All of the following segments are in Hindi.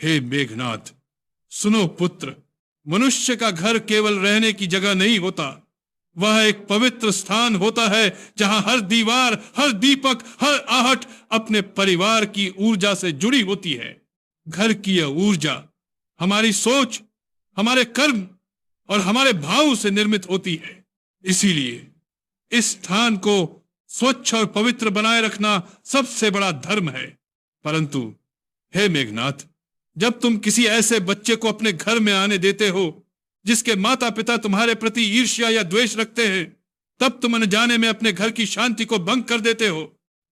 हे मेघनाथ, सुनो पुत्र, मनुष्य का घर केवल रहने की जगह नहीं होता, वह एक पवित्र स्थान होता है जहां हर दीवार, हर दीपक, हर आहट अपने परिवार की ऊर्जा से जुड़ी होती है। घर की यह ऊर्जा हमारी सोच, हमारे कर्म और हमारे भाव से निर्मित होती है। इसीलिए इस स्थान को स्वच्छ और पवित्र बनाए रखना सबसे बड़ा धर्म है। परंतु हे मेघनाथ, जब तुम किसी ऐसे बच्चे को अपने घर में आने देते हो जिसके माता पिता तुम्हारे प्रति ईर्ष्या या द्वेष रखते हैं, तब तुम अनजाने में अपने घर की शांति को भंग कर देते हो।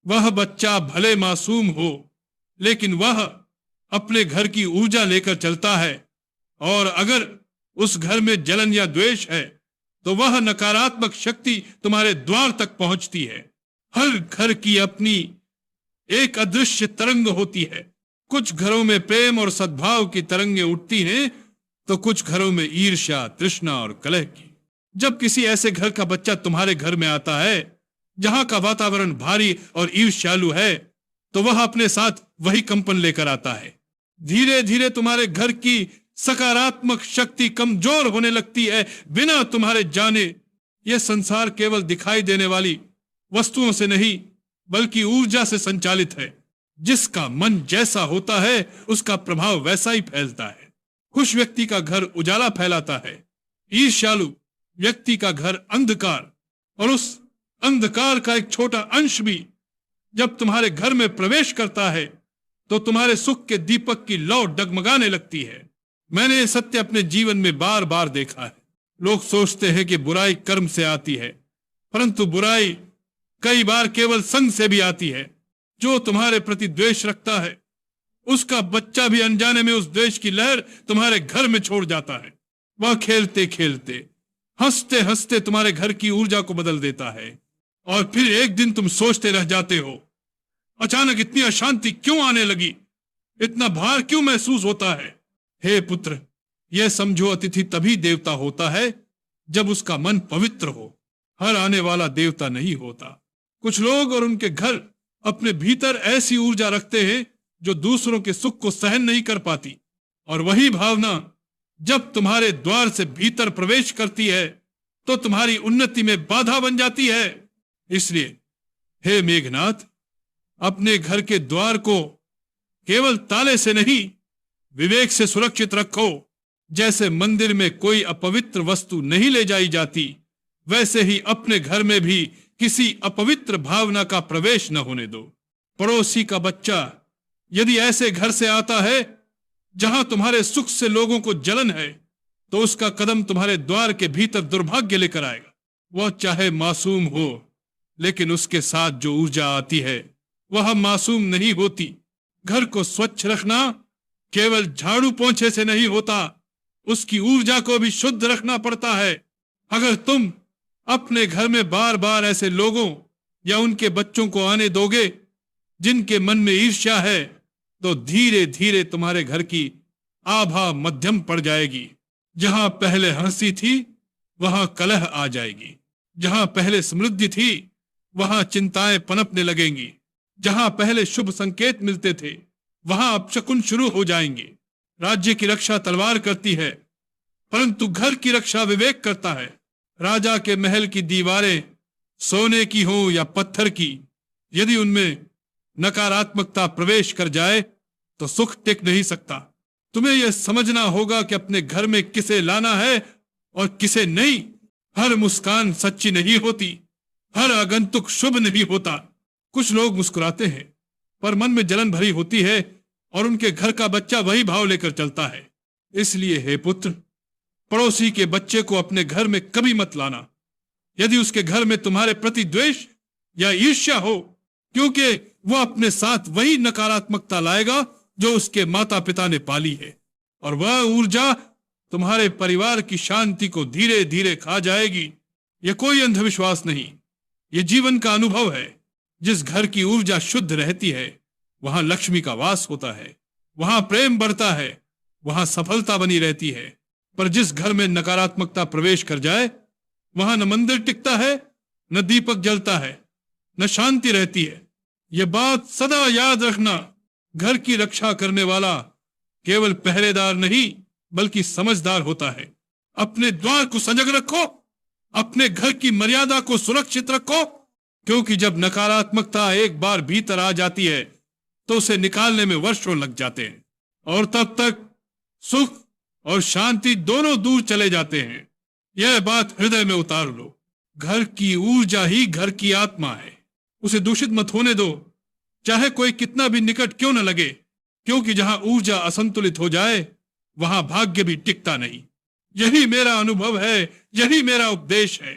वह बच्चा भले मासूम हो, लेकिन वह अपने घर की ऊर्जा लेकर चलता है, और अगर उस घर में जलन या द्वेष है तो वह नकारात्मक शक्ति तुम्हारे द्वार तक पहुंचती है। हर घर की अपनी एक अदृश्य तरंग होती है। कुछ घरों में प्रेम और सद्भाव की तरंगें उठती हैं, तो कुछ घरों में ईर्ष्या, तृष्णा और कलह की। जब किसी ऐसे घर का बच्चा तुम्हारे घर में आता है जहां का वातावरण भारी और ईर्ष्यालु है, तो वह अपने साथ वही कंपन लेकर आता है। धीरे धीरे तुम्हारे घर की सकारात्मक शक्ति कमजोर होने लगती है, बिना तुम्हारे जाने। यह संसार केवल दिखाई देने वाली वस्तुओं से नहीं, बल्कि ऊर्जा से संचालित है। जिसका मन जैसा होता है उसका प्रभाव वैसा ही फैलता है। खुश व्यक्ति का घर उजाला फैलाता है, ईर्ष्यालु व्यक्ति का घर अंधकार, और उस अंधकार का एक छोटा अंश भी जब तुम्हारे घर में प्रवेश करता है तो तुम्हारे सुख के दीपक की लौ डगमगाने लगती है। मैंने ये सत्य अपने जीवन में बार बार देखा है। लोग सोचते हैं कि बुराई कर्म से आती है, परंतु बुराई कई बार केवल संग से भी आती है। जो तुम्हारे प्रति द्वेष रखता है उसका बच्चा भी अनजाने में उस द्वेष की लहर तुम्हारे घर में छोड़ जाता है। वह खेलते खेलते, हंसते हंसते तुम्हारे घर की ऊर्जा को बदल देता है, और फिर एक दिन तुम सोचते रह जाते हो, अचानक इतनी अशांति क्यों आने लगी, इतना भार क्यों महसूस होता है। हे पुत्र, यह समझो, अतिथि तभी देवता होता है जब उसका मन पवित्र हो। हर आने वाला देवता नहीं होता। कुछ लोग और उनके घर अपने भीतर ऐसी ऊर्जा रखते हैं जो दूसरों के सुख को सहन नहीं कर पाती, और वही भावना जब तुम्हारे द्वार से भीतर प्रवेश करती है तो तुम्हारी उन्नति में बाधा बन जाती है। इसलिए हे मेघनाथ, अपने घर के द्वार को केवल ताले से नहीं, विवेक से सुरक्षित रखो। जैसे मंदिर में कोई अपवित्र वस्तु नहीं ले जाई जाती, वैसे ही अपने घर में भी किसी अपवित्र भावना का प्रवेश न होने दो। पड़ोसी का बच्चा यदि ऐसे घर से आता है जहां तुम्हारे सुख से लोगों को जलन है, तो उसका कदम तुम्हारे द्वार के भीतर दुर्भाग्य लेकर आएगा। वह चाहे मासूम हो, लेकिन उसके साथ जो ऊर्जा आती है वह मासूम नहीं होती। घर को स्वच्छ रखना केवल झाड़ू पोंछे से नहीं होता, उसकी ऊर्जा को भी शुद्ध रखना पड़ता है। अगर तुम अपने घर में बार बार ऐसे लोगों या उनके बच्चों को आने दोगे जिनके मन में ईर्ष्या है, तो धीरे धीरे तुम्हारे घर की आभा मध्यम पड़ जाएगी। जहां पहले हंसी थी वहां कलह आ जाएगी, जहां पहले समृद्धि थी वहां चिंताएं पनपने लगेंगी, जहां पहले शुभ संकेत मिलते थे वहां अपशकुन शुरू हो जाएंगे। राज्य की रक्षा तलवार करती है, परंतु घर की रक्षा विवेक करता है। राजा के महल की दीवारें सोने की हो या पत्थर की, यदि उनमें नकारात्मकता प्रवेश कर जाए तो सुख टिक नहीं सकता। तुम्हें यह समझना होगा कि अपने घर में किसे लाना है और किसे नहीं। हर मुस्कान सच्ची नहीं होती, हर आगंतुक शुभ नहीं होता। कुछ लोग मुस्कुराते हैं पर मन में जलन भरी होती है, और उनके घर का बच्चा वही भाव लेकर चलता है। इसलिए हे पुत्र, पड़ोसी के बच्चे को अपने घर में कभी मत लाना यदि उसके घर में तुम्हारे प्रति द्वेष या ईर्ष्या हो, क्योंकि वह अपने साथ वही नकारात्मकता लाएगा जो उसके माता पिता ने पाली है, और वह ऊर्जा तुम्हारे परिवार की शांति को धीरे धीरे खा जाएगी। यह कोई अंधविश्वास नहीं, यह जीवन का अनुभव है। जिस घर की ऊर्जा शुद्ध रहती है वहां लक्ष्मी का वास होता है, वहां प्रेम बढ़ता है, वहां सफलता बनी रहती है। पर जिस घर में नकारात्मकता प्रवेश कर जाए वहां न मंदिर टिकता है, न दीपक जलता है, न शांति रहती है। यह बात सदा याद रखना। घर की रक्षा करने वाला केवल पहरेदार नहीं बल्कि समझदार होता है। अपने द्वार को सजग रखो, अपने घर की मर्यादा को सुरक्षित रखो, क्योंकि जब नकारात्मकता एक बार भीतर आ जाती है तो उसे निकालने में वर्षों लग जाते हैं, और तब तक सुख और शांति दोनों दूर चले जाते हैं। यह बात हृदय में उतार लो। घर की ऊर्जा ही घर की आत्मा है, उसे दूषित मत होने दो, चाहे कोई कितना भी निकट क्यों न लगे, क्योंकि जहां ऊर्जा असंतुलित हो जाए वहां भाग्य भी टिकता नहीं। यही मेरा अनुभव है, यही मेरा उपदेश है।